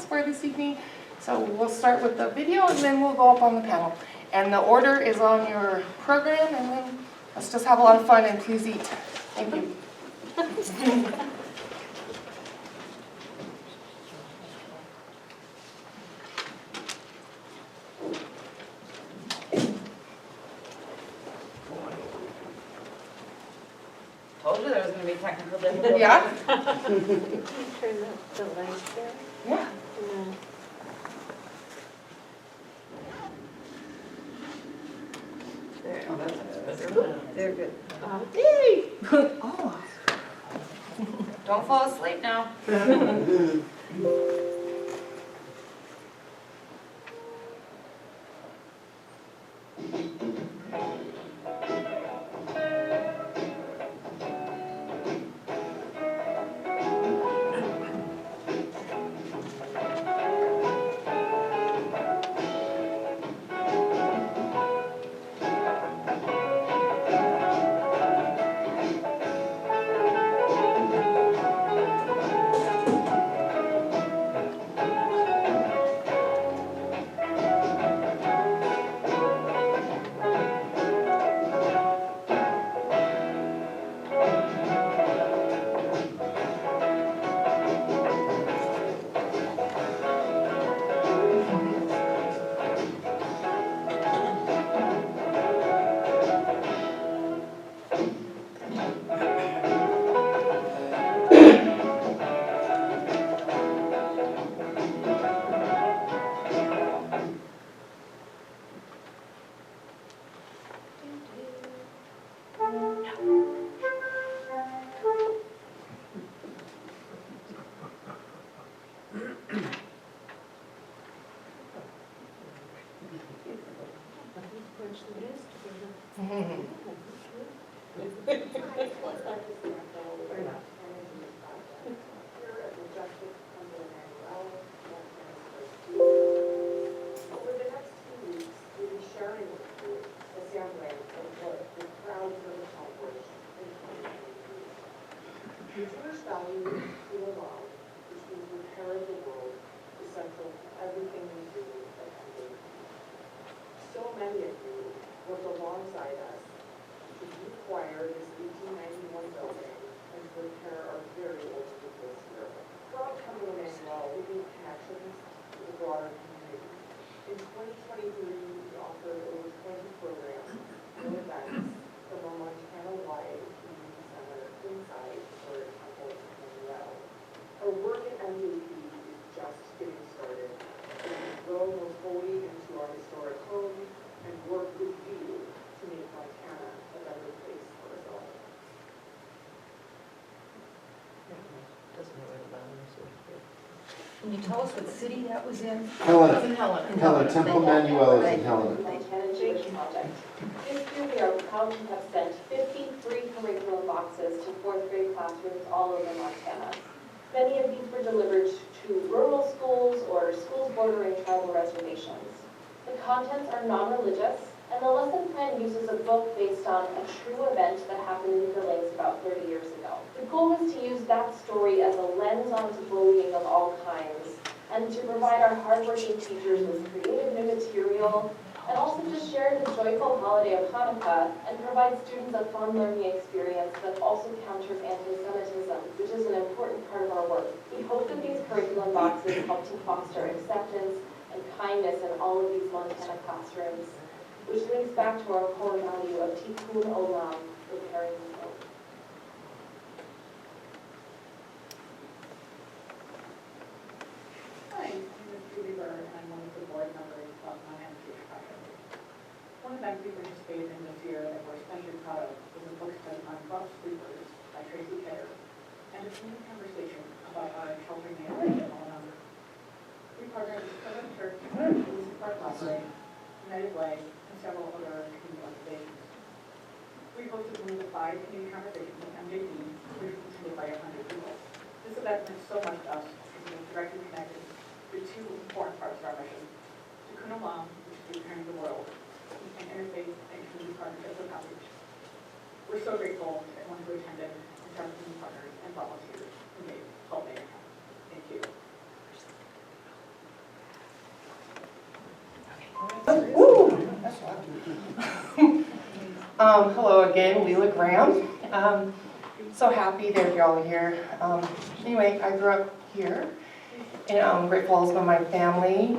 announcements for this evening. So we'll start with the video and then we'll go up on the panel. And the order is on your program, and then let's just have a lot of fun and please eat. Thank you. Told you there was going to be technical difficulties. Yeah? Turn the lights there. Yeah. There. Oh, that's They're good. Yay! Oh. Don't fall asleep now. Over the next 2 weeks, we'll be sharing with you a sampling of what the crowds have accomplished in 2023. The Jewish value of Kulam, which means repair of the world, is central to everything we do at MJP. So many of you worked alongside us to reacquire this 1891 building and to repair our very old cathedral here. Throughout Cumberland Emmanuel, we need connections to the broader community. In 2023, we offered over 20 programs and events from our Montana-wide community center inside Historic Temple of Emmanuel. Our work at MJP is just getting started. We will grow more fully into our historic home and work with you to make Montana a better place for us all. Can you tell us what city that was in? Helena, Helena. Temple Emmanuel is in Helena. Montana Jewish Project. This year, we are proud to have sent 53 curriculum boxes to fourth grade classrooms all over Montana. Many of these were delivered to rural schools or schools bordering tribal reservations. The contents are non-religious, and the lesson plan uses a book based on a true event that happened in the Lakes about 30 years ago. The goal was to use that story as a lens onto bullying of all kinds, and to provide our hardworking teachers with creative new material, and also to share the joyful holiday of Hanukkah and provide students a fun learning experience that also counters anti-Semitism, which is an important part of our work. We hope that these curriculum boxes help to foster acceptance and kindness in all of these Montana classrooms, which links back to our core value of Tikkun Olam, repairing the world. Hi, my name is Julie Byrd, and I'm one of the board members of Montana Jewish Project. One event we participated in this year that we're especially proud of was a book study on Buff Sleepers by Tracy Kidder, and a community conversation about our sheltering neighborhood in Montana. We partnered with Southern Church, Elizabeth Park Library, United Way, and several other community organizations. We hosted one of the 5 community conversations at MJP, which was attended by 100 people. This event meant so much to us because it was directly connected to 2 important parts of our mission: Tikkun Olam, which is repairing the world, and interfaith and community partnerships with outreach. We're so grateful to everyone who attended, and to our community partners and volunteers who made 12 Day happen. Thank you. Hello again, Leila Graham. So happy that you're all here. Anyway, I grew up here in Great Falls with my family.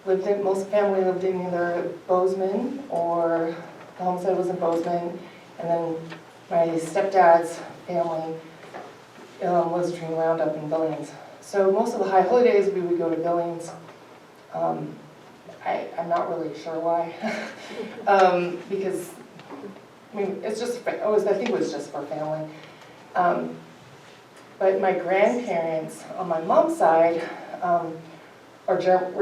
Most family lived in either Bozeman or the homestead was in Bozeman, and then my stepdad's family was Dreamland up in Billings. So most of the high holy days we would go to Billings. I'm not really sure why, because I mean it's just I think it was just for family. But my grandparents on my mom's side were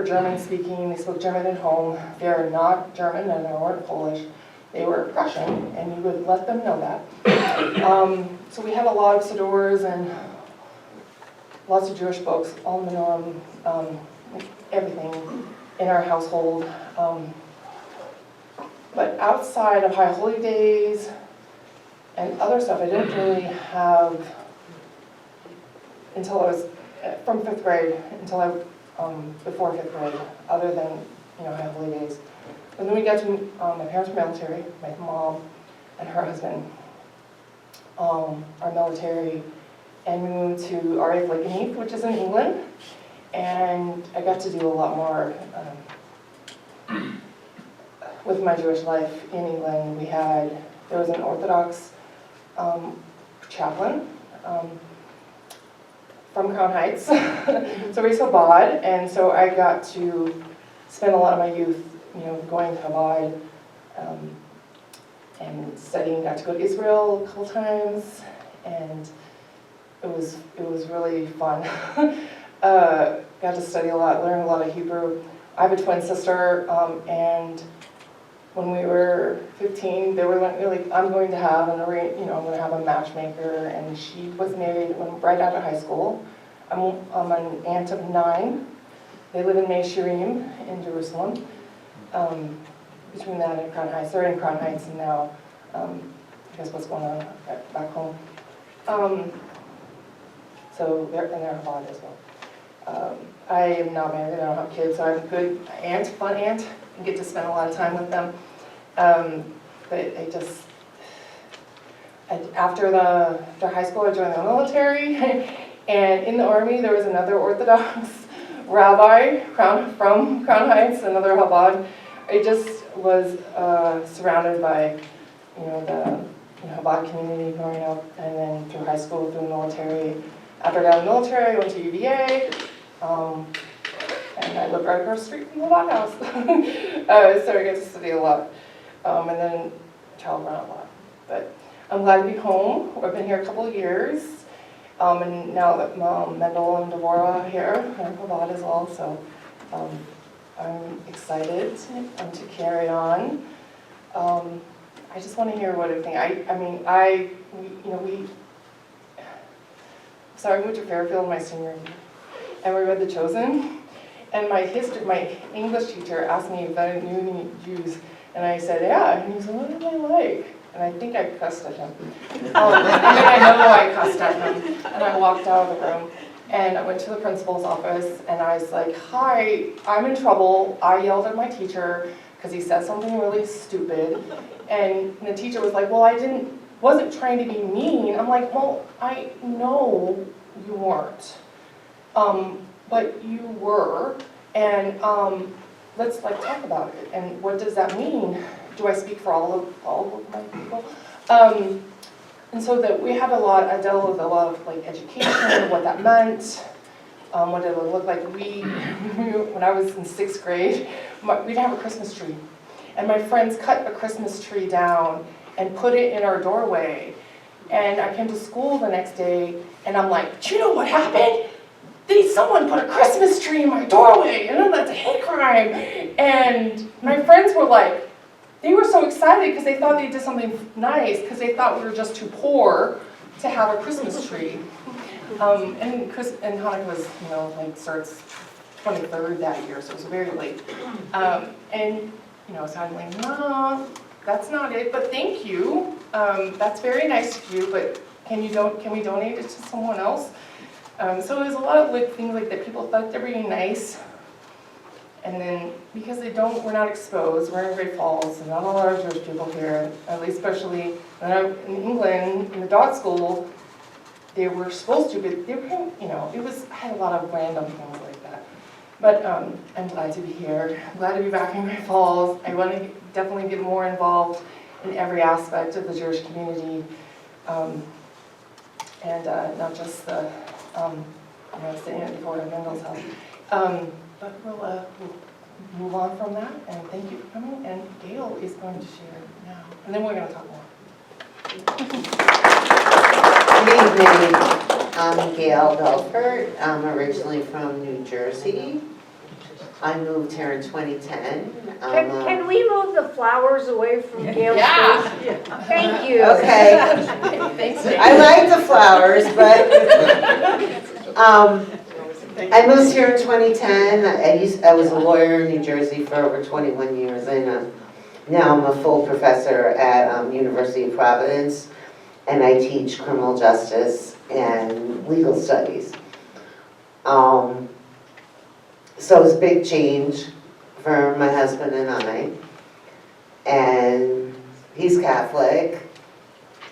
German speaking. They spoke German at home. They're not German and they weren't Polish. They were Prussian, and you would let them know that. So we had a lot of Sidors and lots of Jewish books, all menorah, everything in our household. But outside of High Holy Days and other stuff, I didn't really have until I was from 5th grade until before 5th grade, other than High Holy Days. And then we got to my parents were military. My mom and her husband are military, and we moved to RAF Lakenheath, which is in England. And I got to do a lot more with my Jewish life in England. There was an Orthodox chaplain from Crown Heights, so we Chabad, and so I got to spend a lot of my youth, going to Chabad and studying. Got to go to Israel a couple times, and it was really fun. Got to study a lot, learn a lot of Hebrew. I have a twin sister, and when we were 15, they were like, I'm going to have I'm going to have a matchmaker, and she was married right out of high school. I'm an aunt of 9. They live in Mei Shirim in Jerusalem. Between that and Crown Heights, they're in Crown Heights, and now I guess what's going on back home. So they're Chabad as well. I am not married, I don't have kids, so I'm a good aunt, fun aunt, and get to spend a lot of time with them. But after high school, I joined the military, and in the Army there was another Orthodox rabbi from Crown Heights, another Chabad. I just was surrounded by, the Chabad community growing up, and then through high school, through the military. After I got out of the military, I went to UVA, and I lived right across the street from the Chabad house. So I got to study a lot, and then travel around a lot. But I'm glad to be home. I've been here a couple of years, and now that Mendel and Devorah are here, and Chabad as well, so I'm excited to carry on. I just want to hear what I think. So I moved to Fairfield my senior year, and we read The Chosen, and my English teacher asked me if I knew any Jews, and I said, yeah, and he said, what did I like? And I think I cussed at him. I know I cussed at him, and I walked out of the room, and I went to the principal's office, and I was like, hi, I'm in trouble. I yelled at my teacher because he said something really stupid, and the teacher was like, well, I wasn't trying to be mean. I'm like, well, I know you weren't, but you were, and let's talk about it. And what does that mean? Do I speak for all of my people? And so that we had I dealt with a lot of education, what that meant, what it would look like. When I was in 6th grade, we'd have a Christmas tree, and my friends cut a Christmas tree down and put it in our doorway. And I came to school the next day, and I'm like, do you know what happened? Someone put a Christmas tree in my doorway, and that's a hate crime. And my friends were like, they were so excited because they thought they did something nice, because they thought we were just too poor to have a Christmas tree. And Hanukkah was, starts 23rd that year, so it was very late. So I'm like, no, that's not it, but thank you. That's very nice of you, but can we donate it to someone else? So it was a lot of things like that. People thought they were really nice. And then, because we're not exposed, we're in Great Falls, and not a lot of Jewish people here, at least especially when I'm in England, in the dot school, they were supposed to, but they were, I had a lot of random things like that. But I'm glad to be here. I'm glad to be back in Great Falls. I want to definitely get more involved in every aspect of the Jewish community, and not just the, sitting at the Fort of Mendel's house. But we'll move on from that, and thank you for coming. And Gail is going to share now, and then we're going to talk more. Good evening. I'm Gail Belfort. I'm originally from New Jersey. I moved here in 2010. Can we move the flowers away from Gail's Yeah. face? Thank you. Okay. Thanks, I like the flowers, but I moved here in 2010. I was a lawyer in New Jersey for over 21 years, and now I'm a full professor at University of Providence, and I teach criminal justice and legal studies. So it's a big change for my husband and I, and he's Catholic,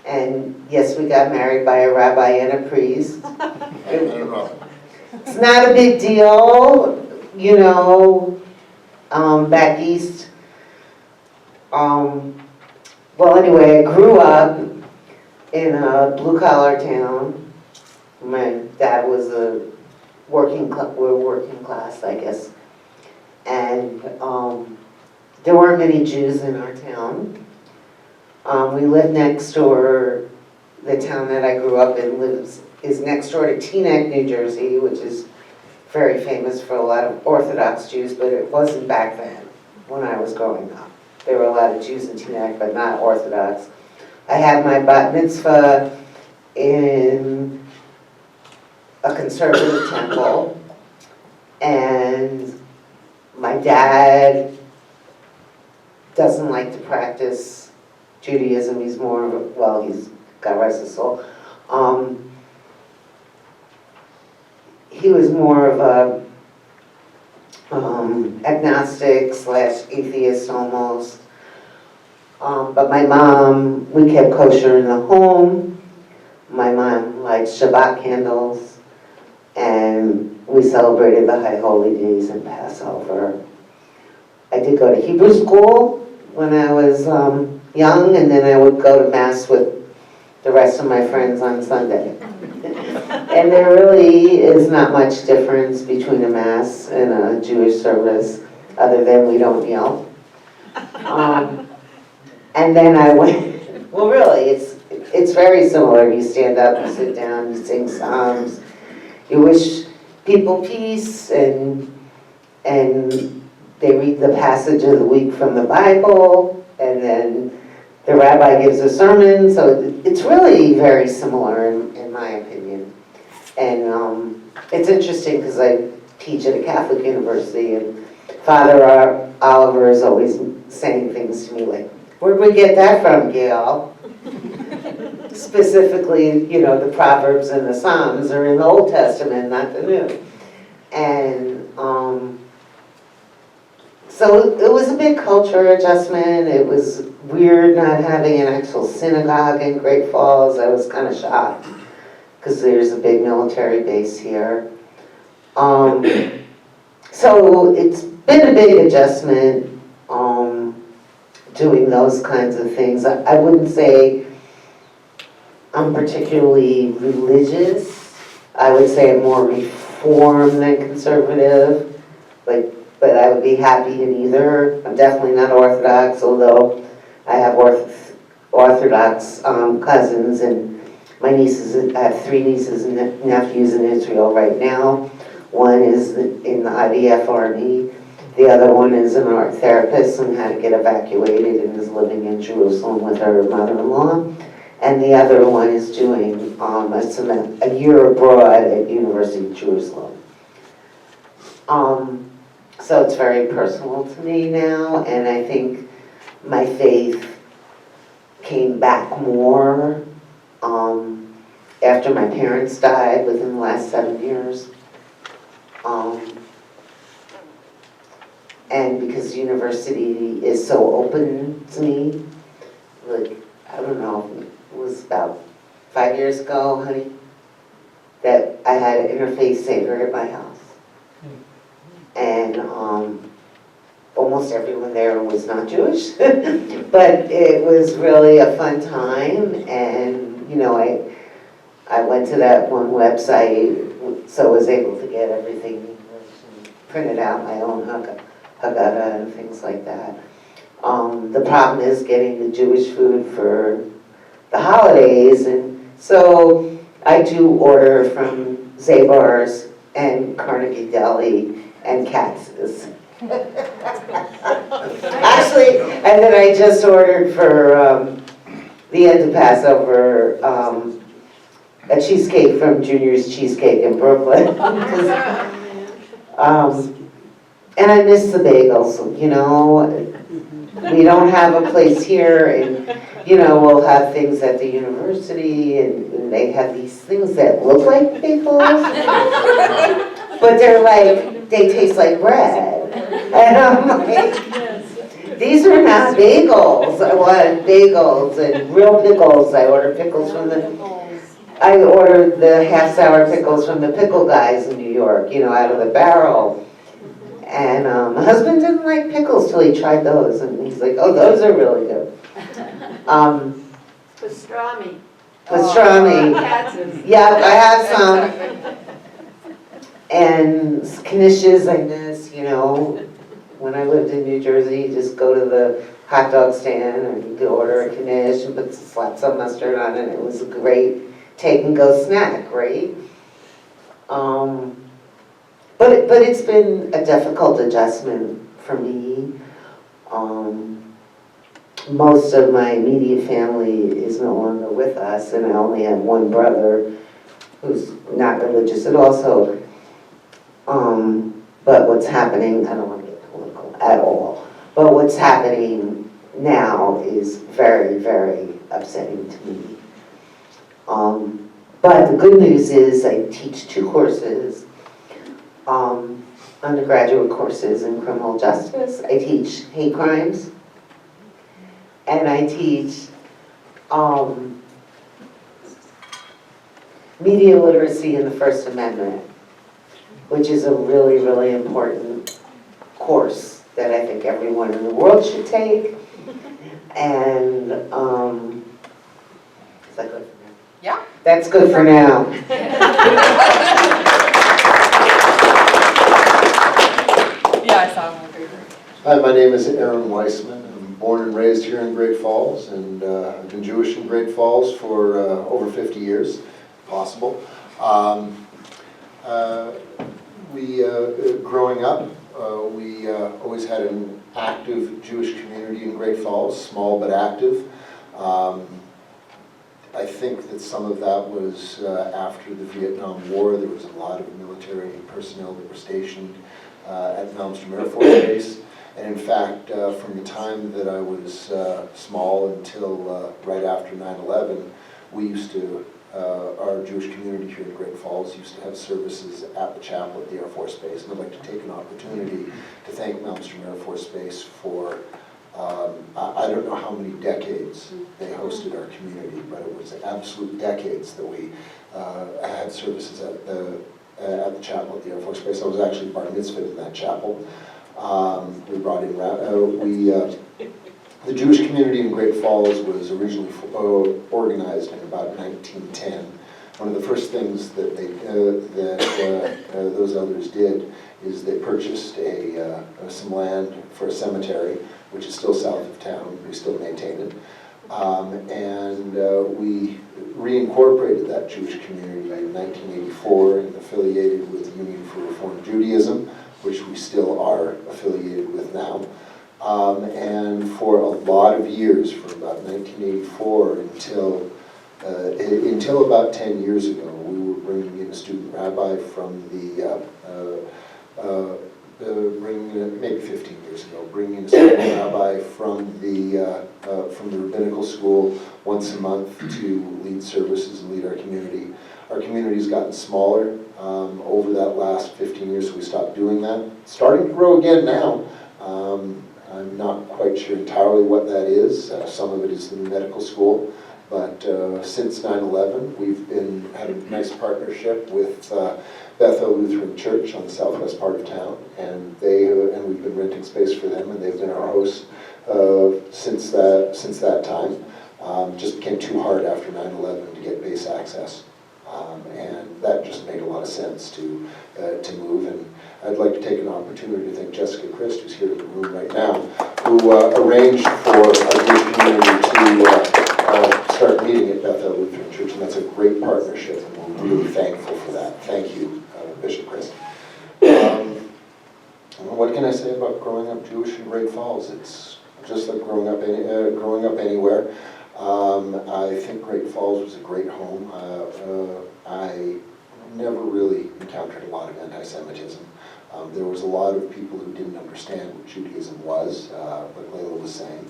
and yes, we got married by a rabbi and a priest. It's not a big deal, back east. Well, anyway, I grew up in a blue-collar town. My dad was a working class, I guess. And there weren't many Jews in our town. We lived next door. The town that I grew up in is next door to Teaneck, New Jersey, which is very famous for a lot of Orthodox Jews, but it wasn't back then when I was growing up. There were a lot of Jews in Teaneck, but not Orthodox. I had my bat mitzvah in a conservative temple, and my dad doesn't like to practice Judaism. He's more of he's, God rest his soul, he was more of a agnostic / atheist almost. But my mom, we kept kosher in the home. My mom liked Shabbat candles, and we celebrated the High Holy Days and Passover. I did go to Hebrew school when I was young, and then I would go to Mass with the rest of my friends on Sunday. And there really is not much difference between a Mass and a Jewish service, other than we don't yell. And then I went, well really, it's very similar. You stand up, you sit down, you sing psalms, you wish people peace, and they read the passage of the week from the Bible, and then the rabbi gives a sermon, so it's really very similar in my opinion. And it's interesting because I teach at a Catholic university, and Father Oliver is always saying things to me like, "Where'd we get that from, Gail?" Specifically, the Proverbs and the Psalms are in the Old Testament, not the New. And so it was a big culture adjustment. It was weird not having an actual synagogue in Great Falls. I was kind of shocked because there's a big military base here. So it's been a big adjustment doing those kinds of things. I wouldn't say I'm particularly religious. I would say I'm more reform than conservative, but I would be happy in either. I'm definitely not Orthodox, although I have Orthodox cousins, and my nieces, I have 3 nieces and nephews in Israel right now. One is in the IDF Army. The other one is an art therapist and had to get evacuated and is living in Jerusalem with her mother-in-law. And the other one is doing a year abroad at University of Jerusalem. So it's very personal to me now, and I think my faith came back more after my parents died within the last 7 years. And because university is so open to me, like, I don't know, it was about 5 years ago, honey, that I had an interfaith Seder at my house. And almost everyone there was not Jewish, but it was really a fun time. And, you know, I went to that one website, so I was able to get everything in English and printed out my own Haggadah and things like that. The problem is getting the Jewish food for the holidays, and so I do order from Zabar's and Carnegie Deli and Katz's. Actually, and then I just ordered for the end of Passover a cheesecake from Junior's Cheesecake in Brooklyn. And I miss the bagels, you know. We don't have a place here, and you know, we'll have things at the university, and they have these things that look like bagels, but they're like, they taste like bread. And I'm like, these are not bagels. I want bagels and real pickles. I ordered the half-sour pickles from the pickle guys in New York, you know, out of the barrel. And my husband didn't like pickles till he tried those, and he's like, oh, those are really good. Pastrami. Pastrami. Katz's. Yeah, I have some. And knishes I miss, you know. When I lived in New Jersey, you just go to the hot dog stand and you could order a knish and slap some mustard on it. It was a great take-and-go snack, right? But it's been a difficult adjustment for me. Most of my immediate family is no longer with us, and I only have one brother who's not religious at all. So, but what's happening, I don't want to get political at all, but what's happening now is very, very upsetting to me. But the good news is I teach 2 courses, undergraduate courses in criminal justice. I teach hate crimes, and I teach media literacy in the First Amendment, which is a really, really important course that I think everyone in the world should take. And is that good for now? Yeah. That's good for now. Yeah, I saw him on the paper. Hi, my name is Aaron Weissman. I'm born and raised here in Great Falls, and I've been Jewish in Great Falls for over 50 years, possible. Growing up, we always had an active Jewish community in Great Falls, small but active. I think that some of that was after the Vietnam War. There was a lot of military personnel that were stationed at Malmstrom Air Force Base. And in fact, from the time that I was small until right after 9/11, we used to, our Jewish community here in Great Falls used to have services at the chapel at the Air Force Base. And I'd like to take an opportunity to thank Malmstrom Air Force Base for, I don't know how many decades they hosted our community, but it was absolute decades that we had services at the chapel at the Air Force Base. I was actually bar mitzvahed in that chapel. We brought in, the Jewish community in Great Falls was originally organized in about 1910. One of the first things that those elders did is they purchased some land for a cemetery, which is still south of town. We still maintain it. And we reincorporated that Jewish community in 1984 and affiliated with the Union for Reform Judaism, which we still are affiliated with now. And for a lot of years, from about 1984 until about 10 years ago, we were bringing in a student rabbi from maybe 15 years ago, bringing in a student rabbi from the rabbinical school once a month to lead services and lead our community. Our community's gotten smaller over that last 15 years, so we stopped doing that. Starting to grow again now, I'm not quite sure entirely what that is. Some of it is the medical school. But since 9/11, we've had a nice partnership with Bethel Lutheran Church on the southwest part of town, and we've been renting space for them, and they've been our hosts since that time. Just became too hard after 9/11 to get base access, and that just made a lot of sense to move. And I'd like to take an opportunity to thank Jessica Christ, who's here in the room right now, who arranged for our Jewish community to start meeting at Bethel Lutheran Church, and that's a great partnership, and we're really thankful for that. Thank you, Bishop Christ. What can I say about growing up Jewish in Great Falls? It's just like growing up anywhere. I think Great Falls was a great home. I never really encountered a lot of anti-Semitism. There was a lot of people who didn't understand what Judaism was, like Layla was saying.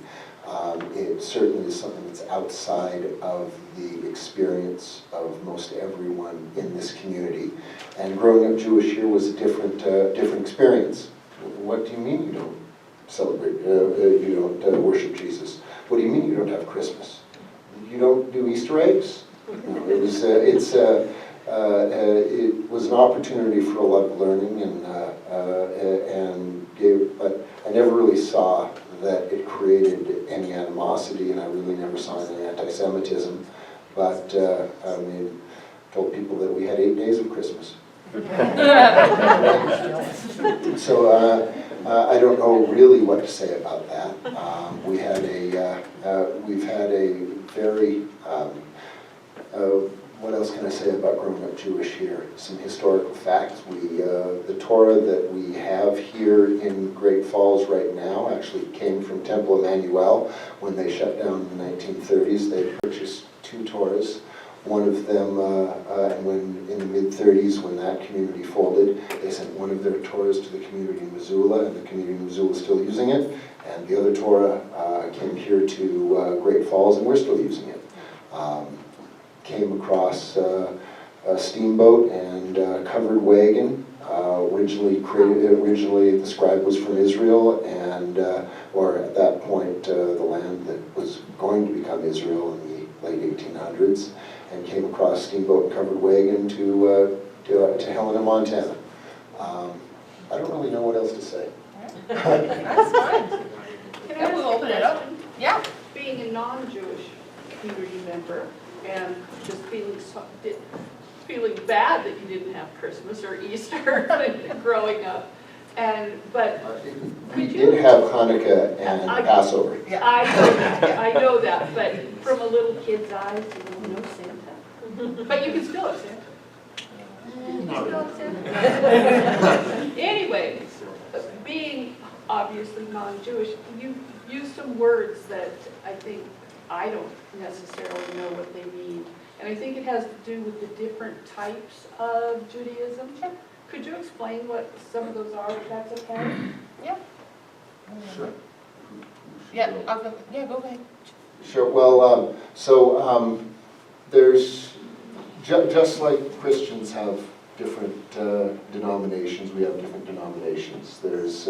It certainly is something that's outside of the experience of most everyone in this community. And growing up Jewish here was a different experience. What do you mean you don't celebrate, you don't worship Jesus? What do you mean you don't have Christmas? You don't do Easter eggs? No, it was an opportunity for a lot of learning, but I never really saw that it created any animosity, and I really never saw any anti-Semitism. But told people that we had 8 days of Christmas. So I don't know really what to say about that. We've had a very what else can I say about growing up Jewish here? Some historical facts. The Torah that we have here in Great Falls right now actually came from Temple Emmanuel. When they shut down in the 1930s, they purchased 2 Torahs. One of them, and when in the mid-30s, when that community folded, they sent one of their Torahs to the community in Missoula, and the community in Missoula is still using it. And the other Torah came here to Great Falls, and we're still using it. Came across a steamboat and covered wagon. Originally the scribe was from Israel, and or at that point the land that was going to become Israel in the late 1800s, and came across steamboat and covered wagon to Helena, Montana. I don't really know what else to say. That's fine. Can I Yeah, ask we'll a open it up. question? Yeah. Being a non-Jewish community member and just feeling bad that you didn't have Christmas or Easter growing up, but We did have Hanukkah and Passover. I know that, but from a little kid's eyes, you don't know Santa. But you can still have Santa. Anyways, being obviously non-Jewish, you use some words that I think I don't necessarily know what they mean. And I think it has to do with the different types of Judaism. Could you explain what some of those are, if that's okay? Yeah. Sure. Yeah, go ahead. Sure. Well, there's just like Christians have different denominations. We have different denominations. There's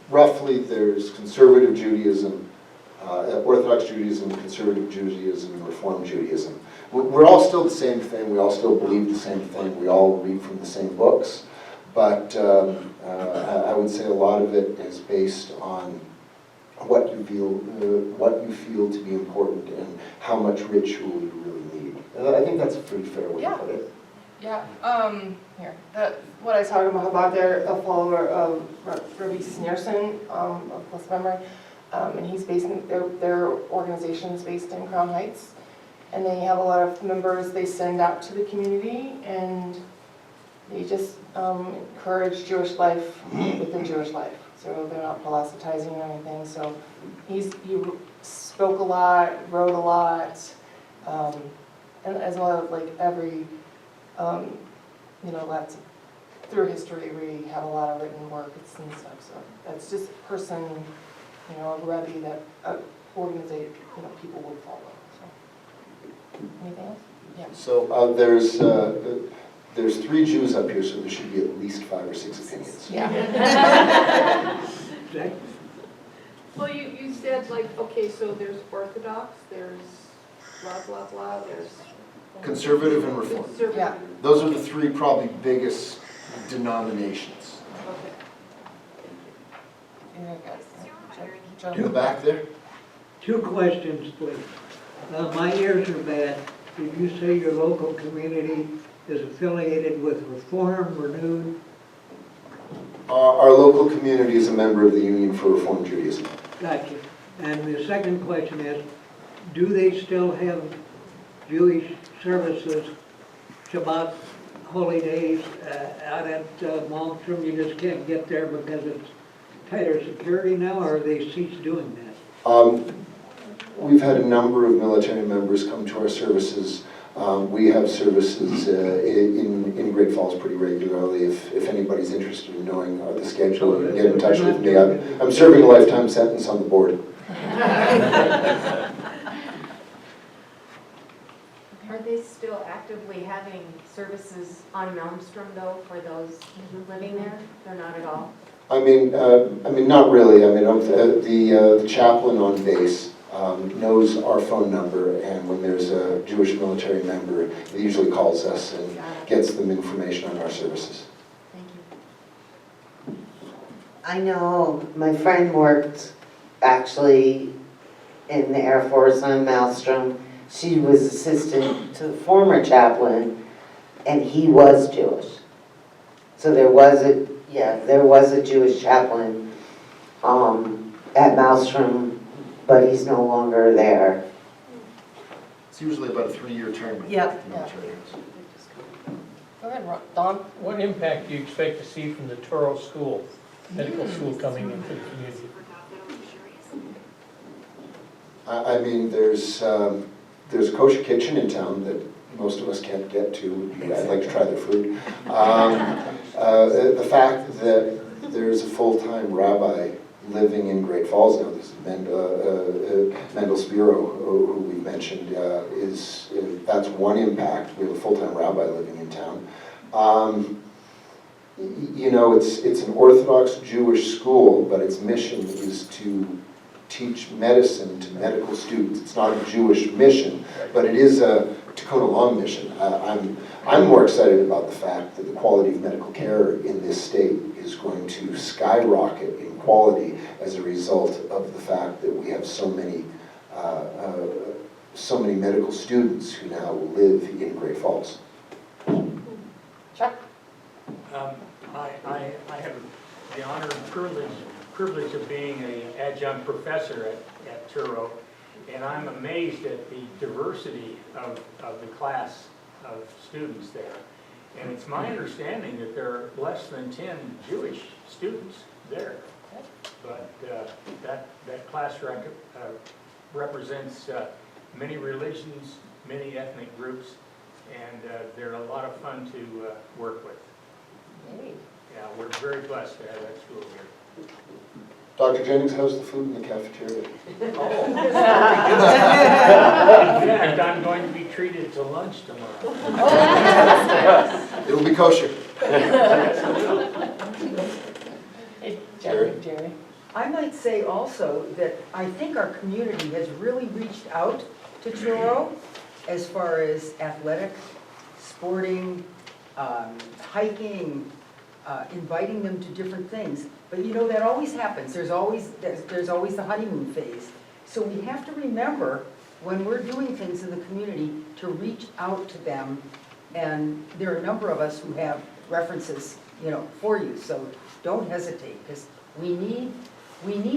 roughly there's conservative Judaism, Orthodox Judaism, conservative Judaism, and Reform Judaism. We're all still the same thing. We all still believe the same thing. We all read from the same books. But I would say a lot of it is based on what you feel to be important and how much ritual you really need. And I think that's a pretty fair way to put it. Yeah, what I talk about there, a follower of Rabbi Sneerson of blessed memory, and he's based in, their organization's based in Crown Heights, and they have a lot of members they send out to the community, and they just encourage Jewish life within Jewish life. So they're not proselytizing or anything. So he spoke a lot, wrote a lot, and as well as like every, lots of, through history we have a lot of written works and stuff. So that's just a person, a rebbe that organization, people would follow. So anything else? Yeah. So there's there's 3 Jews up here, so there should be at least 5 or 6 opinions. Yeah. Exactly. Well, you said like, okay, so there's Orthodox, there's blah, blah, blah, there's. Conservative and Reformed. Conservative. Yeah. Those are the 3 probably biggest denominations. Okay. Here, guys. In the back there? 2 questions, please. My ears are bad. Did you say your local community is affiliated with Reform, Renewed? Our local community is a member of the Union for Reform Judaism. Gotcha. And the second question is, do they still have Jewish services, Shabbat, holy days, out at Malmstrom? You just can't get there because it's tighter security now, or have they ceased doing that? We've had a number of military members come to our services. We have services in Great Falls pretty regularly. If anybody's interested in knowing the schedule, you can get in touch with me. I'm serving a lifetime sentence on the board. Are they still actively having services on Malmstrom though for those living there? They're not at all? I mean, not really. I mean, the chaplain on base knows our phone number, and when there's a Jewish military member, he usually calls us and gets them information on our services. Thank you. I know my friend worked actually in the Air Force on Maelstrom. She was assistant to the former chaplain, and he was Jewish. So there was a Jewish chaplain at Maelstrom, but he's no longer there. It's usually about a 3-year term with Yep. the military. Go ahead, Don. What impact do you expect to see from the Toro School, medical school coming into the community? I mean, there's a kosher kitchen in town that most of us can't get to. I'd like to try their food. The fact that there's a full-time rabbi living in Great Falls now, this is Mendel Spiro, who we mentioned, that's one impact. We have a full-time rabbi living in town. You know, it's an Orthodox Jewish school, but its mission is to teach medicine to medical students. It's not a Jewish mission, but it is a Tikkun Olam mission. I'm more excited about the fact that the quality of medical care in this state is going to skyrocket in quality as a result of the fact that we have so many medical students who now live in Great Falls. Chuck? I have the honor and privilege of being an adjunct professor at Turo, and I'm amazed at the diversity of the class of students there. And it's my understanding that there are less than 10 Jewish students there. But that class represents many religions, many ethnic groups, and they're a lot of fun to work with. Yeah, we're very blessed to have that school here. Dr. Jennings, how's the food in the cafeteria? In fact, I'm going to be treated to lunch tomorrow. It'll be kosher. Hey, Jerry. I might say also that I think our community has really reached out to Truro as far as athletic, sporting, hiking, inviting them to different things. But you know, that always happens. There's always the honeymoon phase. So we have to remember when we're doing things in the community to reach out to them. And there are a number of us who have references, you know, for you. So don't hesitate, because we need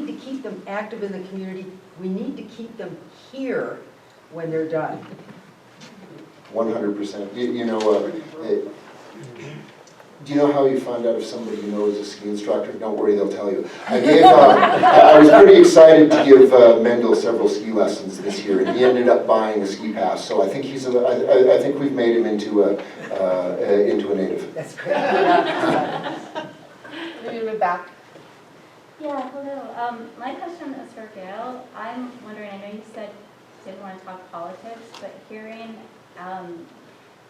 to keep them active in the community. We need to keep them here when they're done. 100%. You know, do you know how you find out if somebody you know is a ski instructor? Don't worry, they'll tell you. I was pretty excited to give Mendel several ski lessons this year, and he ended up buying a ski pass. So I think I think we've made him into a native. That's great. Maybe back. Yeah, hello. My question is for Gail. I'm wondering, I know you said you didn't want to talk politics, but hearing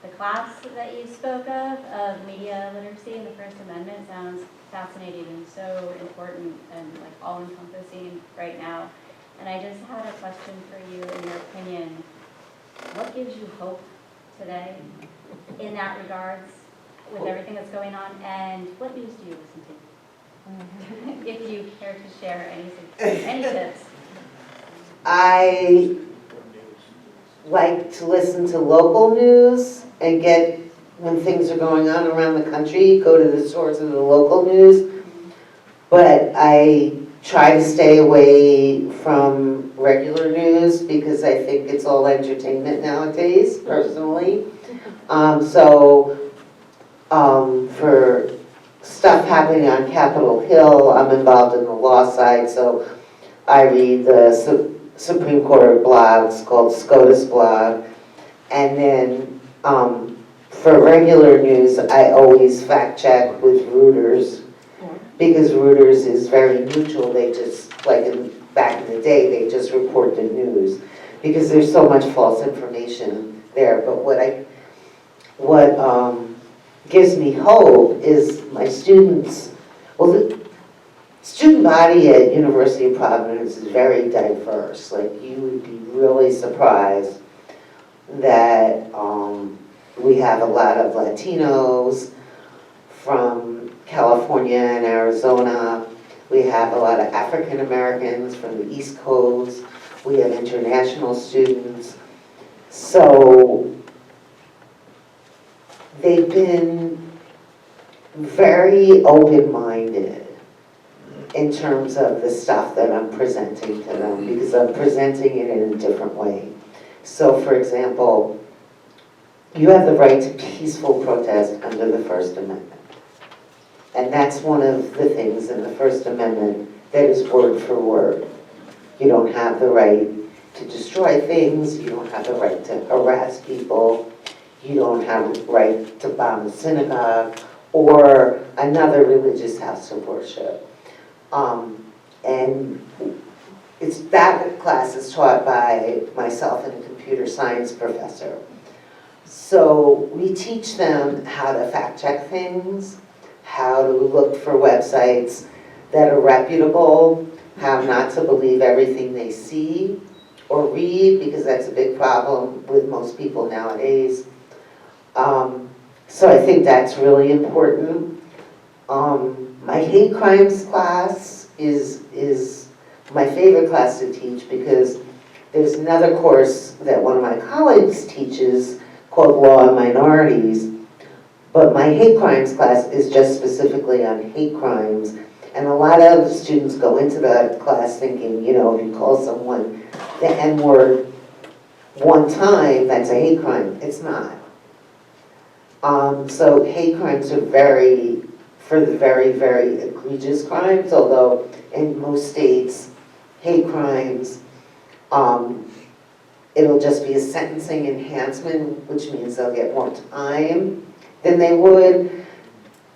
the class that you spoke of media literacy and the First Amendment sounds fascinating and so important and like all-encompassing right now. And I just had a question for you, in your opinion, what gives you hope today in that regards with everything that's going on, and what news do you listen to? If you care to share any tips. I like to listen to local news and get, when things are going on around the country, go to the source of the local news. But I try to stay away from regular news because I think it's all entertainment nowadays, personally. For stuff happening on Capitol Hill, I'm involved in the law side, so I read the Supreme Court blogs called SCOTUS blog. And then for regular news, I always fact check with Reuters, because Reuters is very neutral. They just, back in the day, they just report the news because there's so much false information there. But what gives me hope is my students, the student body at University of Providence is very diverse. Like, you would be really surprised that we have a lot of Latinos from California and Arizona. We have a lot of African Americans from the East Coast. We have international students. So they've been very open-minded in terms of the stuff that I'm presenting to them, because I'm presenting it in a different way. So, for example, you have the right to peaceful protest under the First Amendment. And that's one of the things in the First Amendment that is word for word. You don't have the right to destroy things. You don't have the right to harass people. You don't have the right to bomb a synagogue or another religious house of worship. And that class is taught by myself and a computer science professor. So we teach them how to fact check things, how to look for websites that are reputable, how not to believe everything they see or read, because that's a big problem with most people nowadays. So I think that's really important. My hate crimes class is my favorite class to teach, because there's another course that one of my colleagues teaches called Law and Minorities, but my hate crimes class is just specifically on hate crimes. And a lot of students go into that class thinking, if you call someone the N-word one time, that's a hate crime. It's not. So hate crimes are for the very, very egregious crimes, although in most states, hate crimes, it'll just be a sentencing enhancement, which means they'll get more time than they would.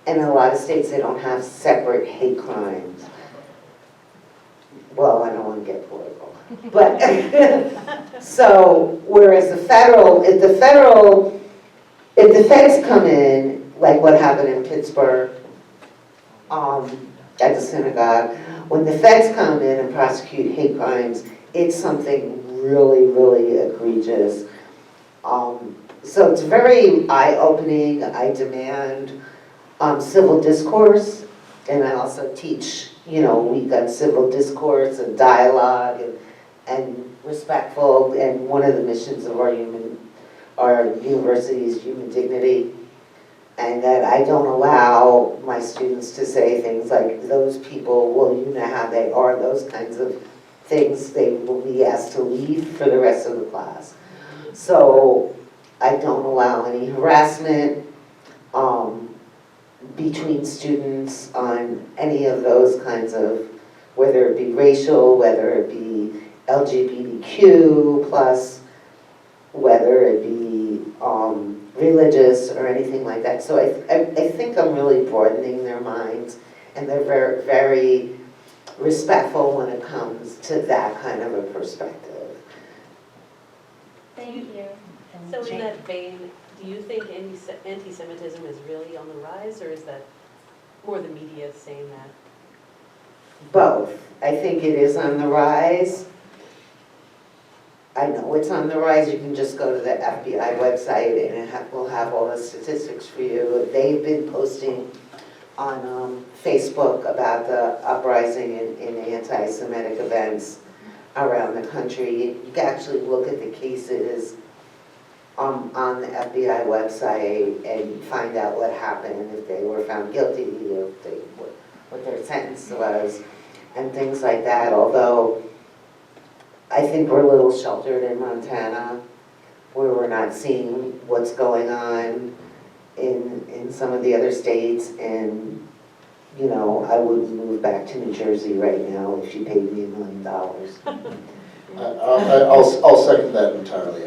And in a lot of states, they don't have separate hate crimes. Well, I don't want to get political. But, so, whereas if the feds come in, like what happened in Pittsburgh, at the synagogue, when the feds come in and prosecute hate crimes, it's something really, really egregious. So it's very eye-opening. I demand civil discourse, and I also teach, we've got civil discourse and dialogue and respectful, and one of the missions of our university is human dignity, and that I don't allow my students to say things like, those people, well, you know how they are, those kinds of things. They will be asked to leave for the rest of the class. So I don't allow any harassment between students on any of those kinds of, whether it be racial, whether it be LGBTQ plus, whether it be religious or anything like that. So I think I'm really broadening their minds, and they're very, very respectful when it comes to that kind of a perspective. Thank you. So in that vein, Do you think anti-Semitism is really on the rise, or is that more the media saying that? Both. I think it is on the rise. I know it's on the rise. You can just go to the FBI website and we'll have all the statistics for you. They've been posting on Facebook about the uprising in anti-Semitic events around the country. You can actually look at the cases on the FBI website and find out what happened, if they were found guilty, or if they, what their sentence was, and things like that. Although I think we're a little sheltered in Montana, where we're not seeing what's going on in some of the other states. And, you know, I wouldn't move back to New Jersey right now if you paid me $1 million. I'll second that entirely.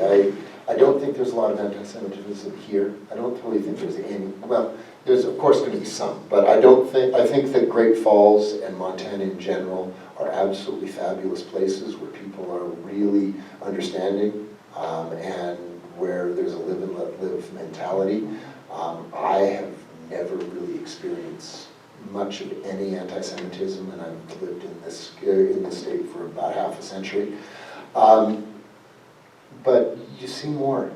I don't think there's a lot of anti-Semitism here. I don't really think there's any. Well, there's of course going to be some, but I think that Great Falls and Montana in general are absolutely fabulous places where people are really understanding and where there's a live and let live mentality. I have never really experienced much of any anti-Semitism, and I've lived in this state for about half a century. But you see more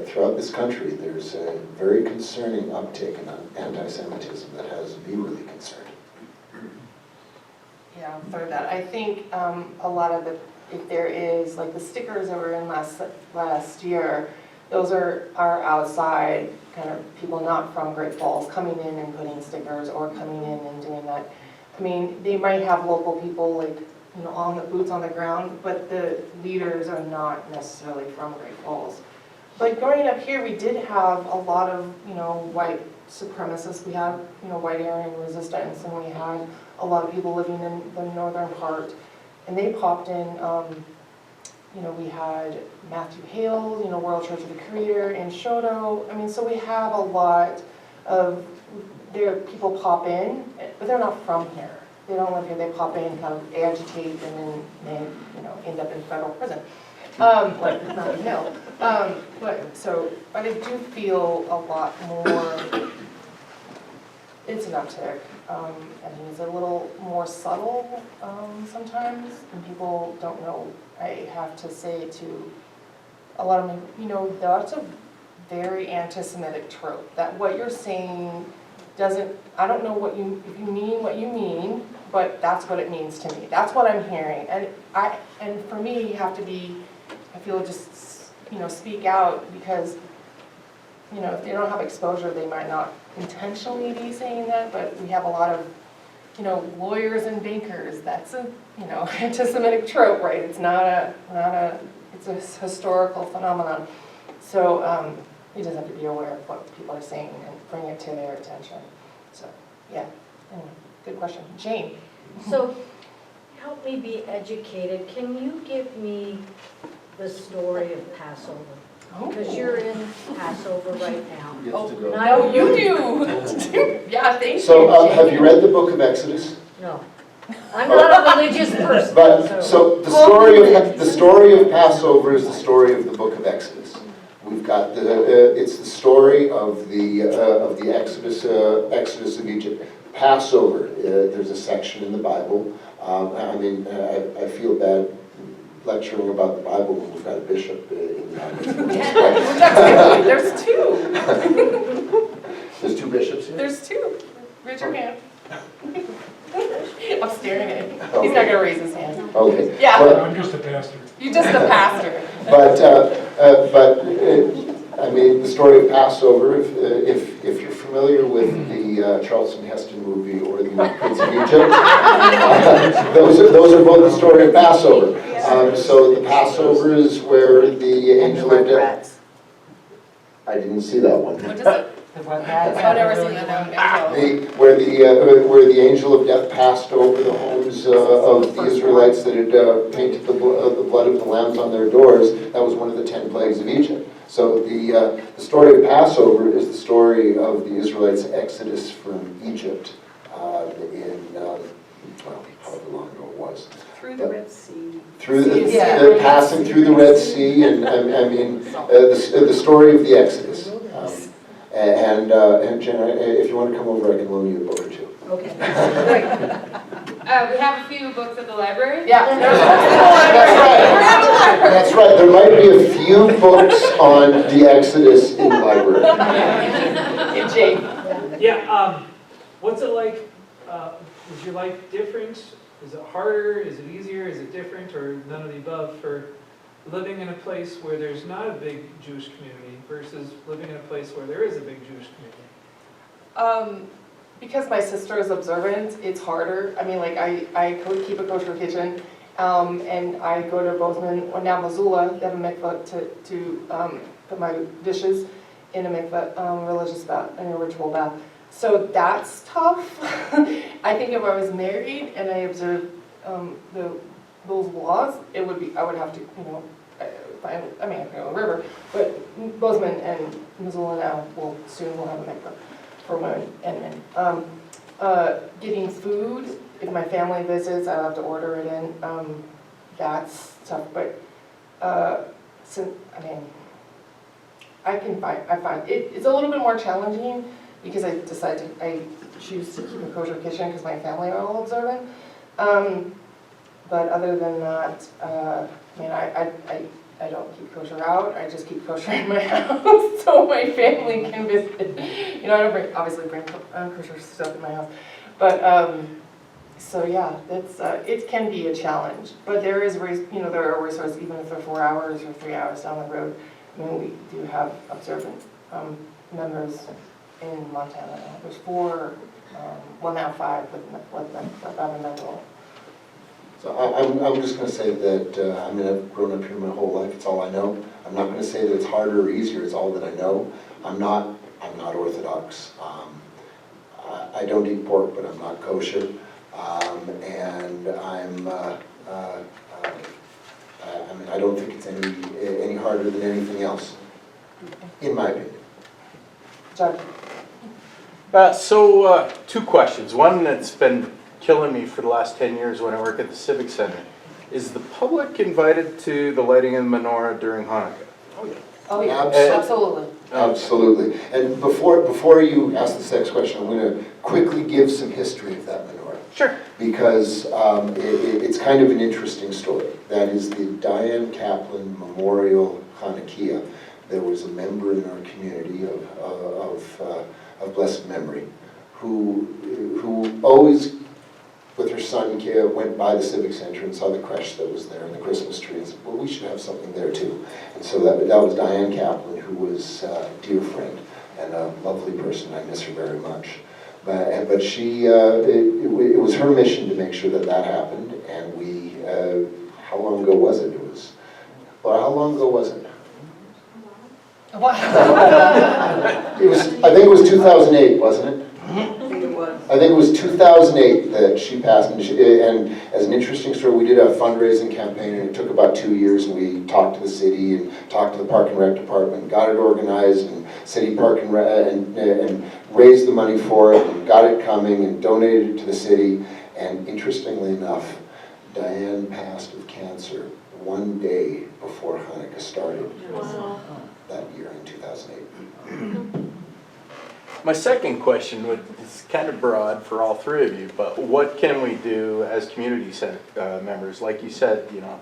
throughout this country. There's a very concerning uptick in anti-Semitism that has me really concerned. Yeah, for that. I think a lot of if there is, like the stickers that were in last year, those are outside kind of people not from Great Falls coming in and putting stickers or coming in and doing that. I mean, they might have local people like, you know, on the boots on the ground, but the leaders are not necessarily from Great Falls. But growing up here, we did have a lot of, you know, white supremacists. We had, you know, white Aryan resistance, and we had a lot of people living in the northern part, and they popped in. You know, we had Matthew Hale, you know, World Church of the Creator in Shodo. I mean, so we have a lot of people pop in, but they're not from here. They don't live here. They pop in, kind of agitate, and then they, you know, end up in federal prison. Like Matthew Hale. But I do feel a lot more. It's an uptick. I mean, it's a little more subtle sometimes, and people don't know. I have to say to a lot of them, you know, that's a very anti-Semitic trope. That what you're saying doesn't, I don't know if you mean what you mean, but that's what it means to me. That's what I'm hearing. And for me, you have to be, I feel just, you know, speak out, because, you know, if they don't have exposure, they might not intentionally be saying that, but we have a lot of, you know, lawyers and bankers. That's a, you know, anti-Semitic trope, right? It's it's a historical phenomenon. So you just have to be aware of what people are saying and bring it to their attention. So, yeah, anyway, good question. Jane? So, help me be educated. Can you give me the story of Passover? Because you're in Passover right now. No, you do. Yeah, thank you. So, have you read the book of Exodus? No. I'm not a religious person. But so the story of Passover is the story of the book of Exodus. We've got it's the story of the Exodus of Egypt. Passover. There's a section in the Bible. I mean, I feel bad lecturing about the Bible when we've got a bishop in the audience. There's two. There's two bishops here? There's two. Raise your hand. I'm staring at him. He's not going to raise his hand. Okay. Yeah. I'm just a pastor. You're just a pastor. But I mean, the story of Passover, if you're familiar with the Charlton Heston movie or the Prince of Egypt, those are both the story of Passover. So the Passover is where the angel of death. I didn't see that one. What is it? I've never seen that. Where the angel of death passed over the homes of the Israelites that had painted the blood of the lambs on their doors. That was one of the 10 plagues of Egypt. So the story of Passover is the story of the Israelites' exodus from Egypt well, however long ago it was. Through the Red Sea. Through the, Yeah. they're passing through the Red Sea, and I mean, the story of the Exodus. And Jen, if you want to come over, I can loan you a book or two. Okay. We have a few books at the library. Yeah. That's right. There might be a few books on the Exodus in the library. Jake. Yeah, what's it like, is your life different? Is it harder, is it easier, is it different, or none of the above for living in a place where there's not a big Jewish community versus living in a place where there is a big Jewish community? Because my sister is observant, it's harder. I mean, like, I keep a kosher kitchen, and I go to Bozeman, or now Missoula, they have a mikveh to put my dishes in a mikveh, religious bath, in a ritual bath. So that's tough. I think if I was married and I observed those laws, it would be, I would have to, you know, I mean, I can go to the river, but Bozeman and Missoula now will have a mikveh for women and men. Getting food, if my family visits, I'll have to order it in. That's tough, but since, I mean, I find it's a little bit more challenging because I choose to keep a kosher kitchen because my family are all observant. But other than that, I mean, I don't keep kosher out. I just keep kosher in my house so my family can visit. You know, I don't obviously bring kosher stuff in my house, but so yeah, that's it can be a challenge. But there is, you know, there are resources even if they're 4 hours or 3 hours down the road. I mean, we do have observant members in Montana now. There's 4, well now 5 with Mental. So I'm just going to say that, I mean, I've grown up here my whole life, it's all I know. I'm not going to say that it's harder or easier, it's all that I know. I'm not Orthodox. I don't eat pork, but I'm not kosher. And I mean, I don't think it's any harder than anything else, in my opinion. Chuck? So 2 questions. One that's been killing me for the last 10 years when I work at the Civic Center. Is the public invited to the lighting of the menorah during Hanukkah? Oh yeah, absolutely. Absolutely. And before you ask this next question, I'm going to quickly give some history of that menorah. Sure. Because it's kind of an interesting story. That is the Diane Kaplan Memorial Hanukkah. There was a member in our community of blessed memory who always, with her son, went by the Civic Center and saw the creche that was there and the Christmas tree and said, well, we should have something there too. And so that was Diane Kaplan, who was a dear friend and a lovely person. I miss her very much. But she, it was her mission to make sure that that happened. And we, how long ago was it? How long ago was it? Wow. I think it was 2008, wasn't it? I think it was 2008 that she passed, and as an interesting story, we did a fundraising campaign, and it took about 2 years, and we talked to the city, and talked to the Park and Rec Department, got it organized, and City Park and raised the money for it, and got it coming, and donated it to the city, and interestingly enough, Diane passed of cancer 1 day before Hanukkah started. Wow. That year in 2008. My second question is kind of broad for all 3 of you, but what can we do as community members? Like you said, you know,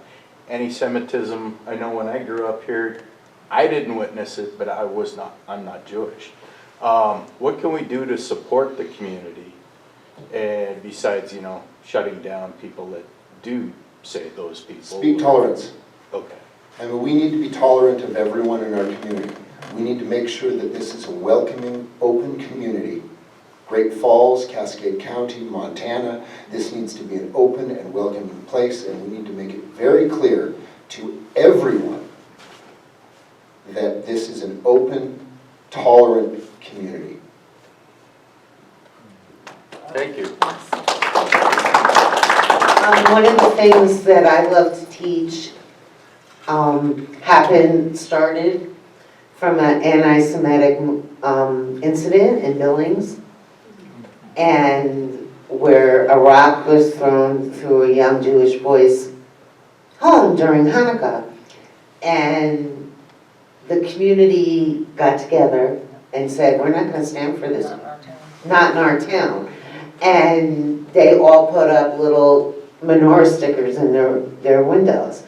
anti-Semitism. I know when I grew up here, I didn't witness it, but I'm not Jewish. What can we do to support the community? And besides, you know, shutting down people that do say those people. Speak tolerance. Okay. I mean, we need to be tolerant of everyone in our community. We need to make sure that this is a welcoming, open community. Great Falls, Cascade County, Montana, this needs to be an open and welcoming place, and we need to make it very clear to everyone that this is an open, tolerant community. Thank you. One of the things that I love to teach started from an anti-Semitic incident in Billings. And where a rock was thrown through a young Jewish boy's home during Hanukkah. And the community got together and said, we're not going to stand for this. Not in our town. And they all put up little menorah stickers in their windows.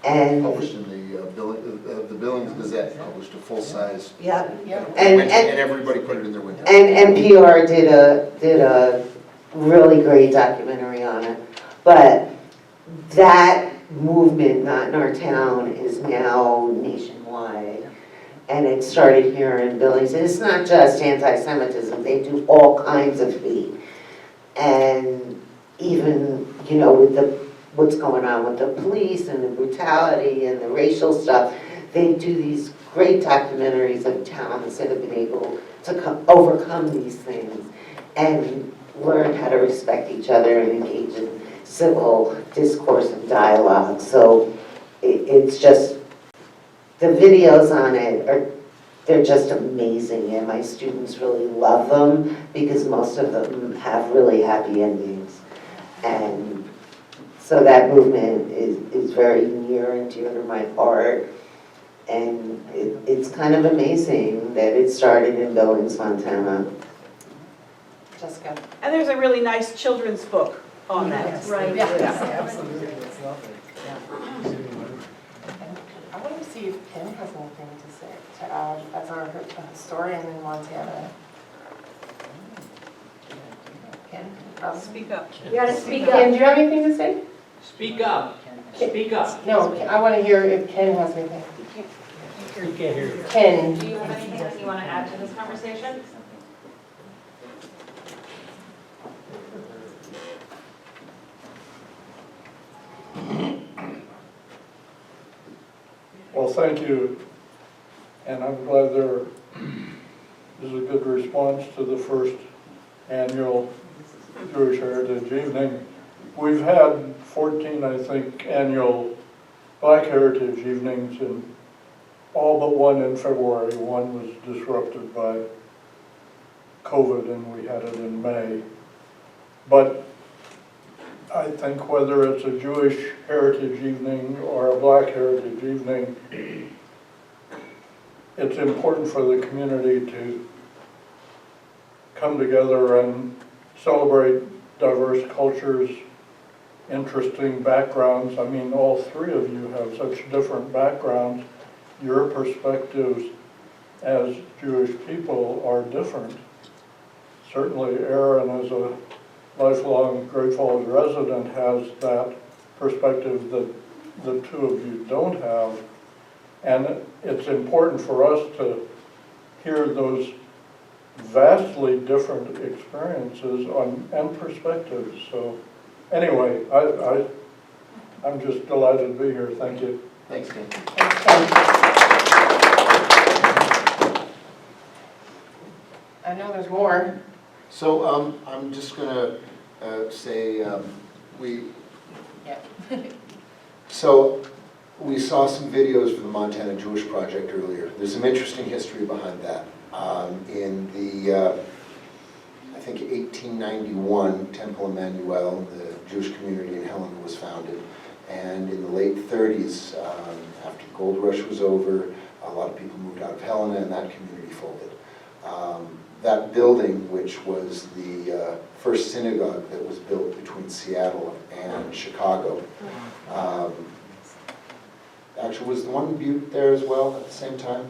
And Published in the Billings Gazette, published a full-size. yeah. And everybody put it in their window. And NPR did a really great documentary on it. But that movement, Not in Our Town, is now nationwide. And it started here in Billings. And it's not just anti-Semitism, they do all kinds of hate. And even, you know, with what's going on with the police and the brutality and the racial stuff, they do these great documentaries of towns that have been able to overcome these things and learn how to respect each other and engage in civil discourse and dialogue. So it's just, the videos on it they're just amazing, and my students really love them because most of them have really happy endings. And so that movement is very near and dear to my heart. And it's kind of amazing that it started in Billings, Montana. Jessica. And there's a really nice children's book on that. Yes, Right. yeah. Absolutely, it's lovely. Yeah. I want to see if Ken has anything to say, to add as our historian in Montana. Ken? Speak up. You gotta speak Ken, up. do you have anything to say? Speak up. Speak up. No, I want to hear if Ken has anything. You can't hear you. Ken. Do you have anything that you want to add to this conversation? Well, thank you, and I'm glad there is a good response to the first annual Jewish Heritage Evening. We've had 14, I think, annual Black Heritage Evenings, and all but one in February. One was disrupted by COVID, and we had it in May. But I think whether it's a Jewish Heritage Evening or a Black Heritage Evening, it's important for the community to come together and celebrate diverse cultures, interesting backgrounds. I mean, all three of you have such different backgrounds. Your perspectives as Jewish people are different. Certainly Aaron, as a lifelong Great Falls resident, has that perspective that the two of you don't have. And it's important for us to hear those vastly different experiences and perspectives. So anyway, I'm just delighted to be here. Thank you. Thanks, Ken. I know there's more. So I'm just going to say so we saw some videos for the Montana Jewish Project earlier. There's some interesting history behind that. In the, I think 1891, Temple Emmanuel, the Jewish community in Helena, was founded. And in the late 30s, after the gold rush was over, a lot of people moved out of Helena and that community folded. That building, which was the first synagogue that was built between Seattle and Chicago, actually was the one in Butte there as well at the same time?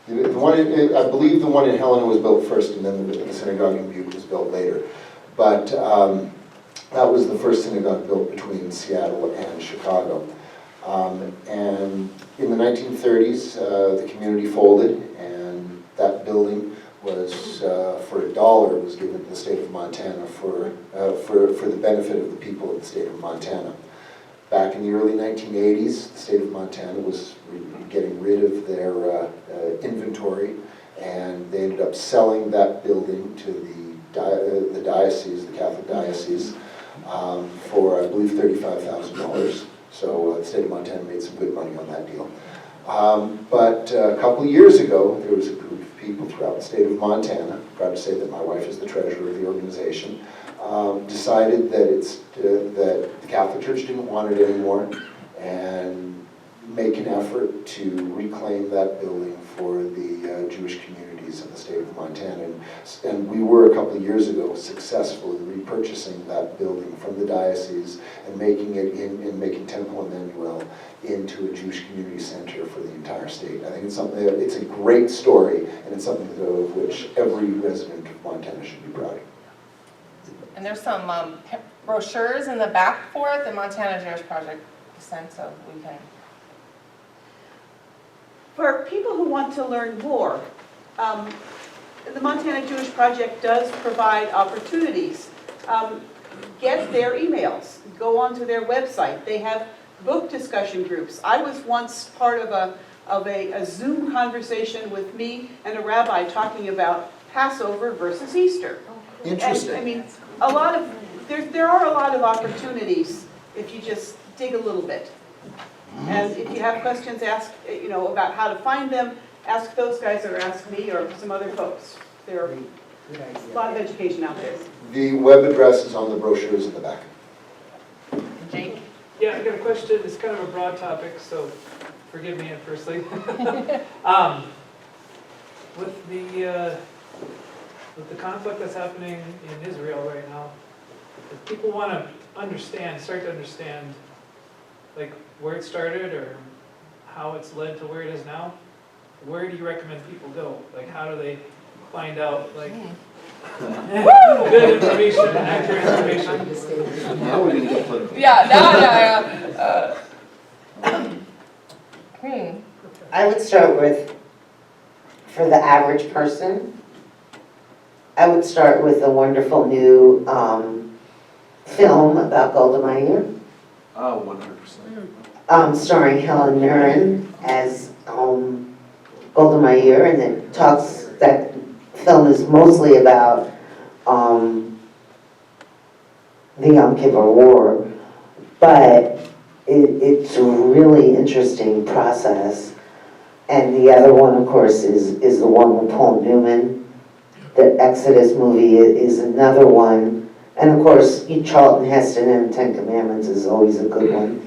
The one I believe the one in Helena was built first, and then the synagogue in Butte was built later. But that was the first synagogue built between Seattle and Chicago. And in the 1930s, the community folded, and that building was, for $1, was given to the state of Montana for the benefit of the people of the state of Montana. Back in the early 1980s, the state of Montana was getting rid of their inventory, and they ended up selling that building to the diocese, the Catholic diocese, for, I believe, $35,000. So the state of Montana made some good money on that deal. But a couple of years ago, there was a group of people throughout the state of Montana, proud to say that my wife is the treasurer of the organization, decided that that the Catholic Church didn't want it anymore, and make an effort to reclaim that building for the Jewish communities in the state of Montana. And we were a couple of years ago successful in repurchasing that building from the diocese and making it making Temple Emmanuel into a Jewish community center for the entire state. I think it's something that, it's a great story, and it's something of which every resident of Montana should be proud of. And there's some brochures in the back for it, the Montana Jewish Project sent, so we can. For people who want to learn more, the Montana Jewish Project does provide opportunities. Get their emails, go onto their website. They have book discussion groups. I was once part of a Zoom conversation with me and a rabbi talking about Passover versus Easter. Interesting. And, I mean, there are a lot of opportunities if you just dig a little bit. And if you have questions, ask, about how to find them, ask those guys or ask me or some other folks. There are a lot of education out there. The web address is on the brochures in the back. Jake? Yeah, I got a question. It's kind of a broad topic, so forgive me firstly. With the conflict that's happening in Israel right now, if people want to start to understand, like where it started or how it's led to where it is now, where do you recommend people go? Like, how do they find out, like, good information, accurate information? Now we're going to get political. Yeah. I would start with, for the average person, I would start with a wonderful new film about Golda Meir. Oh, 100%. Starring Helen Mirren as Golda Meir, and that film is mostly about the Yom Kippur War, but it's a really interesting process. And the other one, of course, is the one with Paul Newman. The Exodus movie is another one. And of course, Charlton Heston and Ten Commandments is always a good one.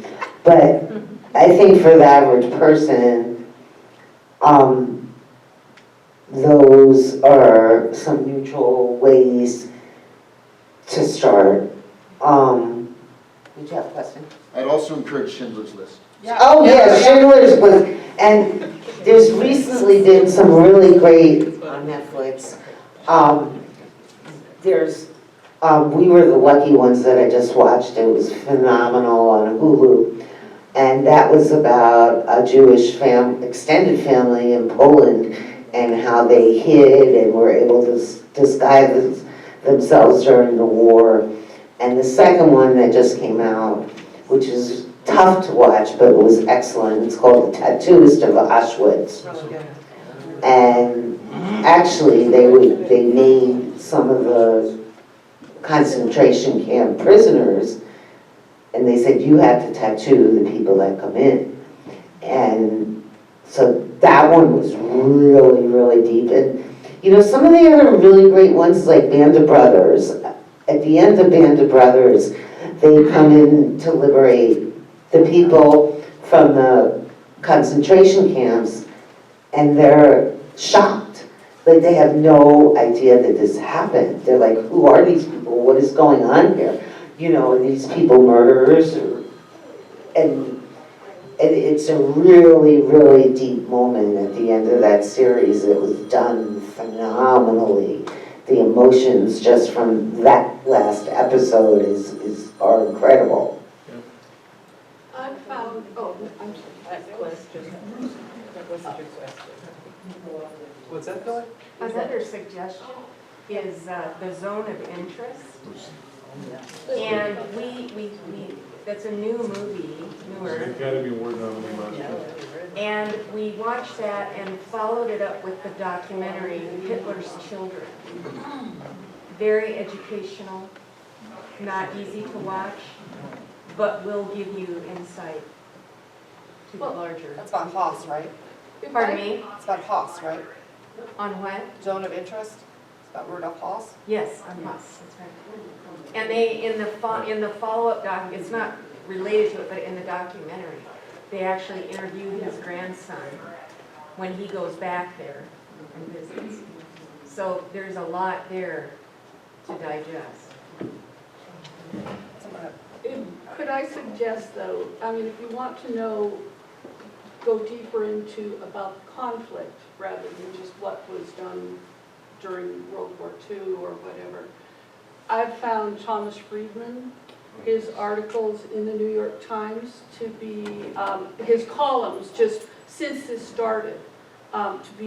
But I think for the average person, those are some neutral ways to start. Did you have a question? I'd also encourage Schindler's List. Yeah. Oh yeah, Schindler's List. And there's recently been some really great on Netflix. We Were the Lucky Ones that I just watched. It was phenomenal on Hulu. And that was about a Jewish extended family in Poland and how they hid and were able to disguise themselves during the war. And the second one that just came out, which is tough to watch, but it was excellent. It's called The Tattooist of Auschwitz. And actually, they named some of the concentration camp prisoners, and they said, you have to tattoo the people that come in. And so that one was really, really deep. And some of the other really great ones, like Band of Brothers. At the end of Band of Brothers, they come in to liberate the people from the concentration camps, and they're shocked. Like, they have no idea that this happened. They're like, who are these people? What is going on here? Are these people murderers? And it's a really, really deep moment at the end of that series. It was done phenomenally. The emotions just from that last episode are incredible. I found, I'm sorry, that question. That wasn't your question. What's that, Kelly? Another suggestion is the zone of interest. And that's a new movie, newer. Academy Award nominee last year. And we watched that and followed it up with the documentary Hitler's Children. Very educational, not easy to watch, but will give you insight. larger. That's about Haas, right? Pardon me? It's about Haas, right? On what? Zone of interest? It's about Rudolph Haas? Yes, on Haas, that's right. And they, in the follow-up it's not related to it, but in the documentary, they actually interview his grandson when he goes back there and visits. So there's a lot there to digest. Could I suggest though, I mean, if you want to know, go deeper into about conflict rather than just what was done during World War II or whatever, I've found Thomas Friedman, his articles in the New York Times to be, his columns just since this started, to be